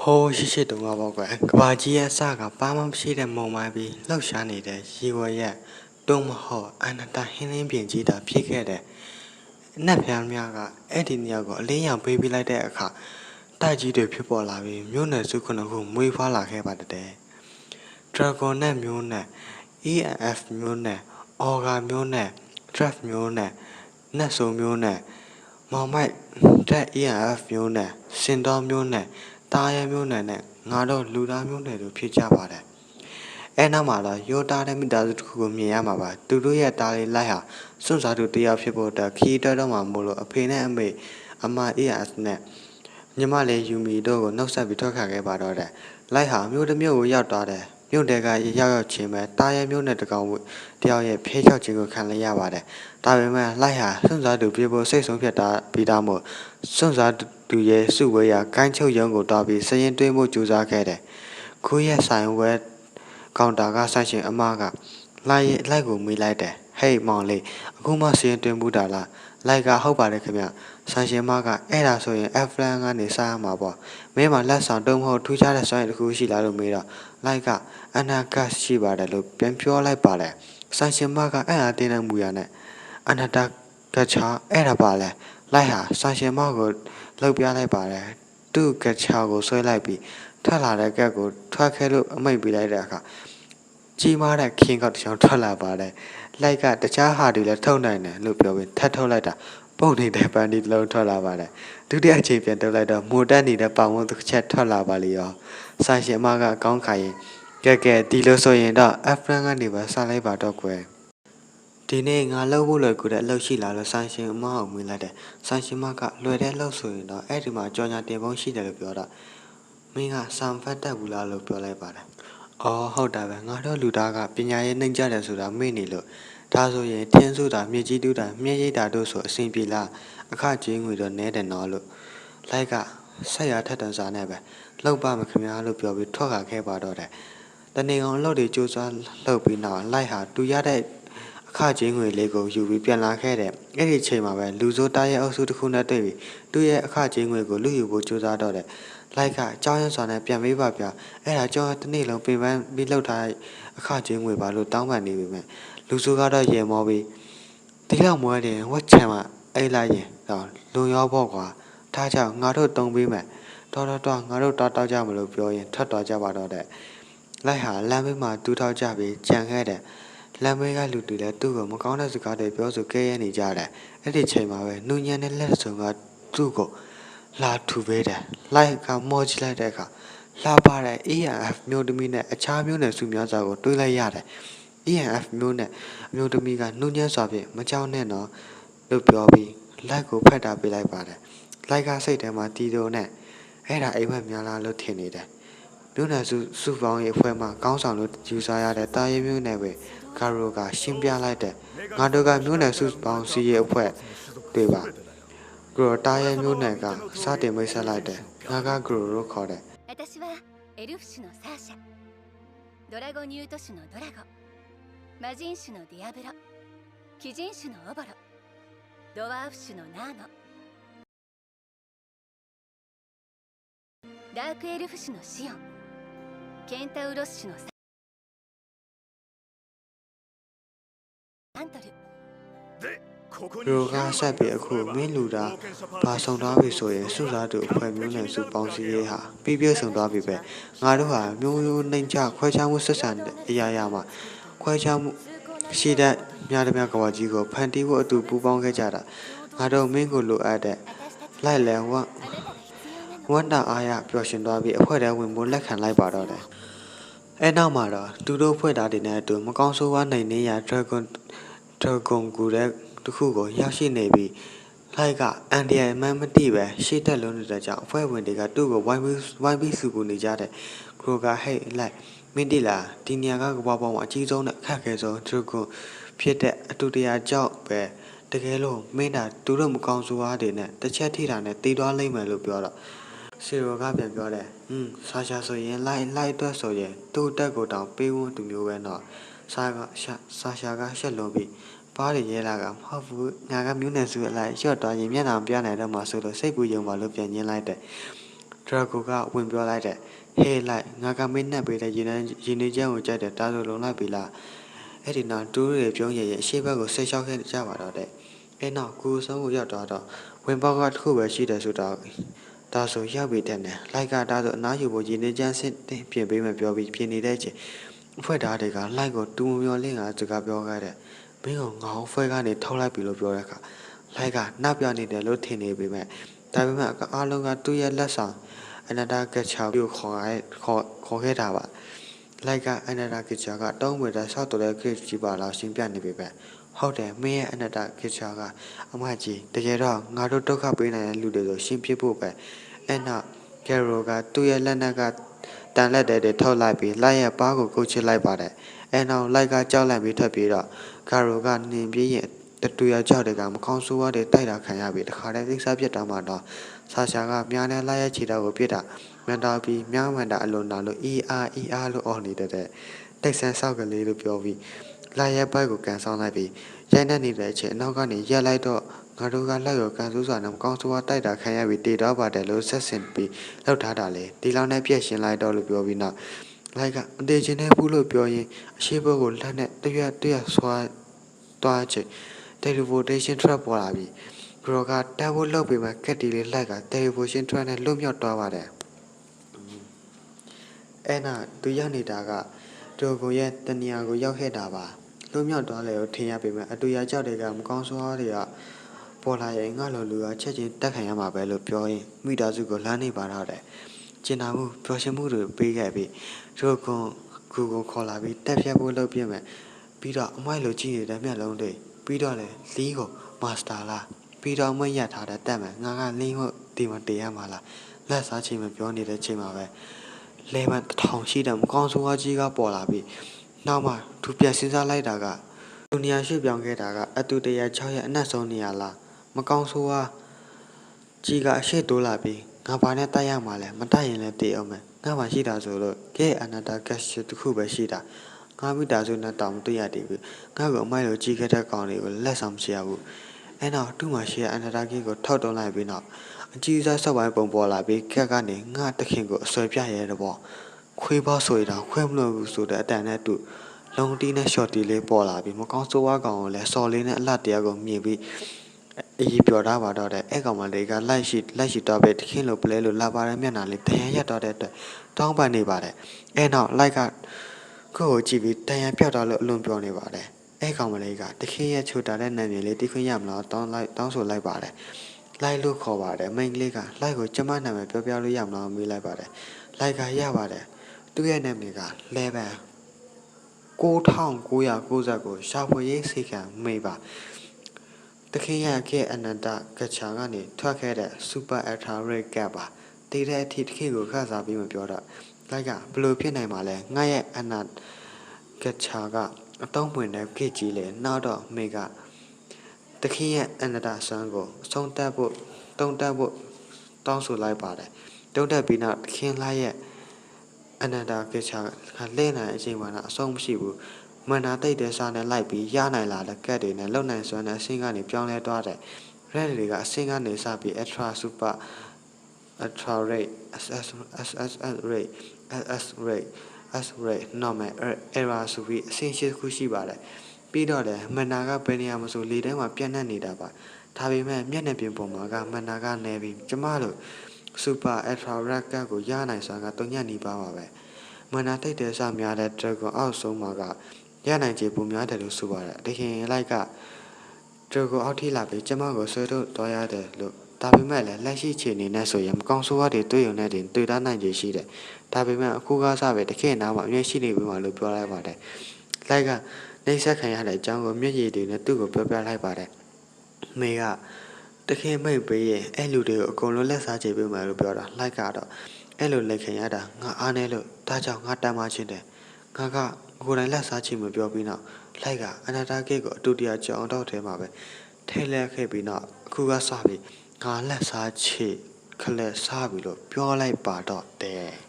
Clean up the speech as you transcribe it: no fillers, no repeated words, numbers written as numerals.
ဟိုးရှိတုန်းကပေါ့ကွယ်ကဘာကြီးရဲ့အစကဘာမှမရှိတဲ့မုံမိုင်းပြီးလှောက်ရှားနေတဲ့ရေဝရက်တုံးမဟုတ်အနတ္တဟင်းလင်းပြင်ကြီးတာဖြစ်ခဲ့တဲ့အနက်ဖျားများကအဲ့ဒီနေရာကိုအလင်းရောင်ပေးပြလိုက်တဲ့အခါတိုက်ကြီးတွေဖြစ်ပေါ်လာပြီးမြို့နယ်စုခုနှစ်ခုမွေးဖွားလာခဲ့ပါတဲ့ Dragon နဲ့မျိုးနဲ့ ENF မျိုးနဲ့ Orga မျိုးနဲ့ Draft မျိုးနဲ့နတ်ဆိုမျိုးနဲ့မောင်မိုက်တက် ENF မျိုးနဲ့စင်တော်မျိုးနဲ့တားရဲမျိုးနဲ့ငါတို့လူသားမျိုးနဲ့တို့ဖြစ်ကြပါတယ်။အဲနောက်မှာတော့ရိုးသားတဲ့မိသားစုတစ်ခုကိုမြင်ရမှာပါ။သူတို့ရဲ့တားလေးလိုက်ဟာစွန့်စားသူတယောက်ဖြစ်ဖို့အတွက်ခီးတော်တော့မှာမို့လို့အဖေနဲ့အမေအမ ENF နဲ့ညီမလေးယူမီတို့ကိုနှုတ်ဆက်ပြီးထွက်ခါခဲ့ပါတော့တယ်။လိုက်ဟာမြို့တစ်မြို့ကိုရောက်သွားတယ်။မြို့တဲကရောက်ချင်းပဲတားရဲမျိုးနဲ့တကောင်တယောက်ရဲ့ဖဲချောက်ခြင်းကိုခံလိုက်ရပါတယ်။ဒါပေမဲ့လိုက်ဟာစွန့်စားသူပြေဖို့စိတ်ဆုံးဖြတ်တာပြီးသားမို့စွန့်စားသူရဲ့စုဝေးရာကိုင်းချုပ်ရုံးကိုတော်ပြီးစရင်တွင်းမှုကြိုးစားခဲ့တယ်။ခိုးရဲ့ဆိုင်ဝဲကောင်တာကဆိုင်ရှင်အမကလိုက်ကိုမေးလိုက်တယ်။ဟေးမောင်လေးအခုမှစရင်တွင်းမှုတာလားလိုက်ကဟုတ်ပါတယ်ခင်ဗျ။ဆိုင်ရှင်မကအဲ့ဒါဆိုရင်F plan ကနေစားရမှာပေါ့။မင်းမလက်ဆောင်တုံးမဟုတ်ထူးခြားတဲ့စွမ်းရည်တစ်ခုရှိလားလို့မေးတော့လိုက်ကအနာကတ်ရှိပါတယ်လို့ပြန်ပြောလိုက်ပါတယ်။ဆိုင်ရှင်မကအဲ့ဒါတင်းတဲ့မူရနဲ့အနာတကချာအဲ့ဒါပါလဲလိုက်ဟာဆိုင်ရှင်မကိုလှုပ်ပြလိုက်ပါတယ်သူ့ကချာကိုဆွဲလိုက်ပြီးထွက်လာတဲ့ကက်ကိုထွက်ခဲလို့အမိတ်ပေးလိုက်တဲ့အခါကြီးမားတဲ့ခင်းကောက်တစ်ချောင်းထွက်လာပါတယ်လိုက်ကတခြားဟာတွေလည်းထုတ်နိုင်တယ်လို့ပြောပြီးထပ်ထုတ်လိုက်တာပုံနေတဲ့ပန်းဒီလုံးထွက်လာပါတယ်ဒုတိယအချိန်ပြန်ထုတ်လိုက်တော့မူတက်နေတဲ့ပေါင်ဝန်းတစ်ချက်ထွက်လာပါလေရောဆိုင်ရှင်မကအကောင်းခါရင်ကဲဒီလိုဆိုရင်တော့အဖရန်ကနေပါစားလိုက်ပါတော့ကွယ်ဒီနေ့ငါလှုပ်ဖို့လွယ်ကူတဲ့အလုပ်ရှိလာလို့ဆိုင်ရှင်အမအောင်မေးလိုက်တယ်ဆိုင်ရှင်မကလွယ်တဲ့လှုပ်ဆိုရင်တော့အဲ့ဒီမှာကြော်ညာတင်ပုံးရှိတယ်လို့ပြောတော့မင်းကစံဖတ်တတ်ဘူးလားလို့ပြောလိုက်ပါတယ်အော်ဟုတ်တာပဲငါတို့လူသားကပညာရေးနှိမ့်ကြတယ်ဆိုတာမေ့နေလို့ဒါဆိုရင်ထင်းစုတာမြေကြီးတူးတာမြဲရိပ်တာတို့ဆိုအဆင်ပြေလားအခကြေးငွေတော့နဲတယ်နော်လို့လိုက်ကဆက်ရထက်တန်စားနဲ့ပဲလှုပ်ပါမခင်ဗျားလို့ပြောပြီးထွက်ခါခဲ့ပါတော့တယ်တနေကောင်အလုပ်တွေစူးစမ်းလှုပ်ပြီးနောက်လိုက်ဟာတူရတဲ့အခကြေးငွေလေးကိုယူပြီးပြန်လာခဲ့တဲ့အဲ့ဒီချိန်မှာပဲလူစိုးတားရဲ့အုပ်စုတစ်ခုနဲ့တွေ့ပြီးသူ့ရဲ့အခကြေးငွေကိုလူယူဖို့ကြိုးစားတော့တယ်လိုက်ကအကြောင်းရင်းစွာနဲ့ပြန်မေးပါဗျအဲ့ဒါကြောင့်တစ်နေ့လုံးပြင်ပန်းပြီးလှုပ်ထားအခကြေးငွေပါလို့တောင်းပန်နေပြီမဲ့လူစိုးကတော့ရေမောပြီးဒီလောက်မွဲတယ်ဝက်ချံမှာအဲ့လိုက်ရင်တော့လုံရောပေါ့ကွာထားကြောင့်ငါတို့တုံပေးမယ်တော်ငါတို့တောက်ကြမလို့ပြောရင်ထွက်သွားကြပါတော့တဲ့လိုက်ဟာလမ်းဘေးမှာတူးထောက်ကြပြီးကြံခဲ့တဲ့လမ်းဘေးကလူတွေလည်းသူ့ကိုမကောင်းတဲ့စကားတွေပြောဆိုကြရဲနေကြတယ်အဲ့ဒီချိန်မှာပဲနူညံတဲ့လက်စုံကသူ့ကိုလာထူပေးတယ်လိုက်ကမောကြည့်လိုက်တဲ့အခါလာပါတဲ့ ENF မျိုးသမီးနဲ့အခြားမျိုးနယ်စုများစွာကိုတွေးလိုက်ရတယ် ENF မျိုးနဲ့အမျိုးသမီးကနူညံ့စွာဖြင့်မကြောက်နဲ့တော့လို့ပြောပြီးလိုက်ကိုဖတ်တာပေးလိုက်ပါတယ်လိုက်ကစိတ်ထဲမှာတီးတော့နဲ့အဲ့ဒါအိမ်မက်များလားလို့ထင်နေတယ်မြို့နယ်စုပေါင်းရဲ့အဖွဲ့မှကောင်းဆောင်လို့ယူဆရတဲ့တာရဲမျိုးနယ်ပဲကာရိုကရှင်းပြလိုက်တဲ့ငါတို့ကမြို့နယ်စုပေါင်းစီရဲ့အဖွဲ့တွေပါဂရိုတာရဲမျိုးနယ်ကစတင်မိတ်ဆက်လိုက်တယ်ငါကဂရိုလို့ခေါ်တယ်私はエルフ種のサーシャドラゴニュート種のドラゴ魔人種のディアブロ鬼人種のオボロドワーフ種のナーノダークエルフ種のシオンケンタウロス種のサントルရိုကဆက်ပြီးအခုမင်းလူတာဘာဆောင်သွားပြီဆိုရင်စုစားသူအဖွဲ့မျိုးနဲ့စုပေါင်းစည်းရေးဟာပြီးပြည့်စုံသွားပြီပဲငါတို့ဟာမျိုးနှိမ့်ချခွဲခြားမှုဆက်ဆံအရာရာမှာခွဲခြားမှုရှိတဲ့များတများကဘာကြီးကိုဖန်တီးဖို့အတူပူးပေါင်းခဲ့ကြတာငါတို့မင်းကိုလိုအပ်တဲ့လိုက်လဲဝမ်းတာအားရပျော်ရွှင်သွားပြီးအဖွဲ့ထဲဝင်ဖို့လက်ခံလိုက်ပါတော့တယ်အဲနောက်မှာတော့သူတို့ဖွဲ့သားတွေနဲ့အတူမကောင်းဆိုးဝါးနိုင်နေရ Dragon ကူတဲ့တခုကိုရောက်ရှိနေပြီးလိုက်ကအန်ဒီယမန်မတိပဲရှေ့တက်လုံးနေတဲ့ကြောင့်အဖွဲ့ဝင်တွေကသူ့ကိုဝိုင်းပြီးစုပူနေကြတဲ့ခရိုကဟိတ်လိုက်မင်းတိလာဒီနေရာကကဘာပေါင်းမှာအကြီးဆုံးနဲ့အခက်ခဲဆုံး Dragon ဖြစ်တဲ့အတူတရာကြောင့်ပဲတကယ်လို့မင်းတာသူတို့မကောင်းဆိုးဝါးတွေနဲ့တစ်ချက်ထိတာနဲ့တီးသွားလိမ့်မယ်လို့ပြောတော့ဆီရိုကပြန်ပြောတယ်ဆာရှာဆိုရင်လိုက်အတွက်ဆိုရင်သူ့တက်ကိုတောင်ပေးဝန်းသူမျိုးပဲတော့ဆာရှာကရှက်လုံးပြီးပါးရရဲလာကမဟုတ်ဘူးငါကမျိုးနယ်စုအလိုက်ရှော့သွားရင်မျက်နှာပြနိုင်တော့မှဆိုလို့စိတ်ပူယုံပါလို့ပြန်ညင်းလိုက်တယ် ဒရာဂိုကဝင်ပြောလိုက်တဲ့ဟေးလိုက်ငါကမင်းနဲ့ပေးတဲ့ရင်းနေချမ်းကိုကြိုက်တယ်တားဆိုလုံလိုက်ပြီလားအဲ့ဒီနောက်တူးတွေပြုံးရရဲ့အရှိဘက်ကိုဆိတ်လျှောက်ခဲ့ကြပါတော့တဲ့အဲ့နောက်ကိုဆုံးကိုရောက်တော့ဝင်ပေါက်ကတစ်ခုပဲရှိတယ်ဆိုတော့ဒါဆိုရောက်ပြီတဲ့နဲ့လိုက်ကဒါဆိုအနားယူဖို့ရင်းနေချမ်းစစ်တင်ပြင်ပေးမယ်ပြောပြီးပြင်နေတဲ့အချိန်အဖွဲ့သားတွေကလိုက်ကိုတူမမျောလင်းကစကားပြောခဲ့တဲ့မင်းကငေါင်းဖွဲကနေထုတ်လိုက်ပြီလို့ပြောတဲ့အခါလိုက်ကနှပ်ပြနေတယ်လို့ထင်နေပေမဲ့ဒါပေမဲ့အားလုံးကသူ့ရဲ့လက်ဆောင်အနတာကချာကိုခေါ်ခဲ့တာပါလိုက်ကအနတာကချာကတောင်းဝေတဲ့ဆောက်တော်တဲ့ခရစ်ကြီးပါလားရှင်းပြနေပေမဲ့ဟုတ်တယ်မင်းရဲ့အနတာကချာကအမကြီးတကယ်တော့ငါတို့ဒုက္ခပေးနိုင်တဲ့လူတွေဆိုရှင်းပြဖို့ပဲအဲ့နောက်ဂယ်ရိုကသူ့ရဲ့လက်နက်ကတန်လက်တဲ့ထုတ်လိုက်ပြီးလိုက်ရဲ့ပါးကိုကုတ်ချလိုက်ပါတယ်အဲ့နောက်လိုက်ကကြောက်လန့်ပြီးထွက်ပြေးတော့ဂါရိုကနှင်ပြေးရင်တူရကြောက်တဲ့ကမကောင်းဆိုးဝါးတွေတိုက်တာခံရပြီးတခါတည်းသိစားပြတ်တော့မှတော့ဆာရှာကမြားနဲ့လိုက်ရဲ့ခြေတော်ကိုပြစ်တာမန်တာပြီးမြားမှန်တာအလွန်နာလို့ ER လို့အော်နေတဲ့တိတ်ဆန်းဆောက်ကလေးလို့ပြောပြီးလိုက်ရဲ့ဘက်ကိုကန်ဆောင်လိုက်ပြီးရိုက်နှက်နေတဲ့အချိန်အနောက်ကနေရက်လိုက်တော့ငါတို့ကလက်ကိုကန်ဆိုးစွာနဲ့မကောင်းဆိုးဝါးတိုက်တာခံရပြီးတေတော့ပါတယ်လို့ဆက်စင်ပြီးလောက်ထားတာလေဒီလောက်နဲ့ပြည့်ရှင်းလိုက်တော့လို့ပြောပြီးနောက်လိုက်ကမသေးခြင်းနဲ့ဘူးလို့ပြောရင်အရှိဘက်ကိုလက်နဲ့တရွတ်ဆွာသွားချင်teleportation trap ပေါ်လာပြီဂရောကတက်ဖို့လုပ်ပြီးမှကက်တီလေးလိုက်က teleportation trap နဲ့လွတ်မြောက်သွားပါတယ်အဲ့နာသူရောက်နေတာကဒိုကိုရဲ့တနေရာကိုရောက်ခဲ့တာပါလွတ်မြောက်သွားလေကိုထင်ရပေမဲ့အတူရကြောက်တွေကမကောင်းဆိုးအားတွေကပေါ်လာရင်ငါလိုလူကချက်ချင်းတက်ခံရမှာပဲလို့ပြောရင်မိသားစုကိုလမ်းနေပါတော့တယ်ကျင်နာမှုပျော်ရွှင်မှုတွေပေးခဲ့ပြီးဒိုကွန်ကူကိုခေါ်လာပြီးတက်ဖြတ်ဖို့လုပ်ပြမယ်ပြီးတော့အမိုက်လိုကြည့်နေတဲ့မျက်လုံးတွေပြီးတော့လေလီကိုမာစတာလားပြီးတော့မရထားတဲ့တက်မယ်ငါကလင်းကိုဒီမှာတည်ရမှာလားလက်စားချိန်မပြောနေတဲ့ချိန်မှာပဲလဲမ1000ရှိတဲ့မကောင်းဆိုးဝါးကြီးကပေါ်လာပြီးနောက်မှသူပြန်စဉ်းစားလိုက်တာကသူနေရာရွှေ့ပြောင်းခဲ့တာကအတူတရ6ရဲ့အနက်ဆုံးနေရာလားမကောင်းဆိုးဝါးကြီးကအရှိတိုးလာပြီးငါဘာနဲ့တိုက်ရမှာလဲမတိုက်ရင်လည်းတည်အောင်မယ်ငါမှရှိတာဆိုလို့ကဲအနာတာကက်ရှ်တစ်ခုပဲရှိတာငါမိသားစုနဲ့တောင်တွေ့ရတည်ပြီငါ့ကိုအမိုက်လိုကြီးခဲ့တဲ့ကောင်တွေကိုလက်ဆောင်မရှိရဘူးအဲ့တော့သူ့မှာရှိတဲ့အနာတာကီကိုထောက်တွန်းလိုက်ပြီးနောက်အကြီးစားဆောက်ပိုင်းပုံပေါ်လာပြီးခက်ကနေငါတခင်ကိုအဆွဲပြရဲတဲ့ပေါ့ခွေးဘောဆိုရတာခွဲမလို့ဘူးဆိုတဲ့အတန်နဲ့တူလုံတီးနဲ့ရှော့တီလေးပေါ်လာပြီးမကောင်းဆိုးဝါးကောင်ကိုလည်းစော်လေးနဲ့အလှတရားကိုမြင်ပြီးအကြီးပြောထားပါတော့တဲ့အဲ့ကောင်မလေးကလိုက်ရှိတော့ပဲတခင်လိုပလဲလိုလာပါတဲ့မျက်နှာလေးတရံရက်တော့တဲ့အတွက်တောင်းပန်နေပါတယ်အဲ့နောက်လိုက်ကကိုကြည့်ပြီးတရံပြောက်တော့လို့အလွန်ပြောနေပါတယ်အဲ့ကောင်မလေးကတခင်ရဲ့ချိုတာတဲ့နာမည်လေးတိခွင့်ရမလားတောင်းဆိုလိုက်ပါတယ်လိုက်လို့ခေါ်ပါတယ်မိန်းကလေးကလိုက်ကိုကျမနာမည်ပြောလို့ရမလားမေးလိုက်ပါတယ်လိုက်ကရပါတယ်သူ့ရဲ့နာမည်ကလဲပန်9990ကိုရှာဖွေရေးစိတ်ခံမေးပါတခင်ရခဲ့အနန္တကချာကနေထွက်ခဲ့တဲ့ Super Ultra Rare ကပါတည်တဲ့အထိတခင်ကိုခါစားပြီးမပြောတော့လိုက်ကဘလို့ဖြစ်နိုင်မှာလဲငါရဲ့အနန္တကချာကအတုံးပွင့်တဲ့ခေကြီးလေနောက်တော့မေကတခင်ရဲ့အနန္တဆန်းကိုဆုံးတက်ဖို့တုံတက်ဖို့တောင်းဆိုလိုက်ပါတယ်တုံတက်ပြီးနောက်တခင်လာရဲ့အနန္တကချာကလဲနိုင်အချိန်မှတော့အဆုံးမရှိဘူးမန္တာတိတ်တဲ့စားနဲ့လိုက်ပြီးရနိုင်လာတဲ့ကက်တွေနဲ့လုံနိုင်စွမ်းတဲ့အဆင့်ကနေပြောင်းလဲသွားတယ်ရက်တွေကအဆင့်ကနေစပြီး Ultra Super Ultra Rate SS Rate SS Rate S Rate Normal Error ဆိုပြီးအဆင့်၈ခုရှိပါတယ်ပြီးတော့တယ်မန္တာကဘယ်နေရာမှာဆိုလေထဲမှာပြန့်နှံ့နေတာပါဒါပေမဲ့မျက်နှာပြင်ပေါ်မှာကမန္တာကနေပြီးကျမတို့ Super Ultra Rate ကိုရနိုင်စွမ်းက3ညနေပါပါပဲမန္တာတိတ်တဲ့စားများတဲ့ Dragon အောက်ဆုံးမှာကရနိုင်ခြေပုံများတယ်လို့ဆိုပါတယ်တခင်လိုက်ကDragon အောက်ထိလာပြီးကျမကိုဆွဲထုတ်သွားရတယ်လို့ဒါပေမဲ့လည်းလက်ရှိခြေအနေနဲ့ဆိုရင်မကောင်းဆိုးဝါးတွေတွေ့ရုံနဲ့တင်တွေ့တာနိုင်ခြေရှိတယ်ဒါပေမဲ့အခုကစားပဲတခင်နားမှာအမြဲရှိနေပြီမှလို့ပြောလိုက်ပါတယ်လိုက်ကနှိမ့်ဆက်ခံရတဲ့အကြောင်းကိုမျက်ရည်တွေနဲ့သူ့ကိုပြောပြလိုက်ပါတယ်မေကတခင်မိတ်ပေးရင်အဲ့လူတွေကိုအကုန်လုံးလက်စားချေပေးမယ်လို့ပြောတာလိုက်ကတော့အဲ့လိုလက်ခံရတာငါအားနေလို့ဒါကြောင့်ငါတမ်းမချင်းတယ်ငါကကိုယ်တိုင်လက်စားချေမပြောပြီးနောက်လိုက်ကအနာတာကိတ်ကိုအတူတရာကြောင်တော့ထဲမှာပဲထဲလဲခဲ့ပြီးနောက်အခုကစပြီးငါလက်စားချေခလက်စားပြီလို့ပြောလိုက်ပါတော့တယ်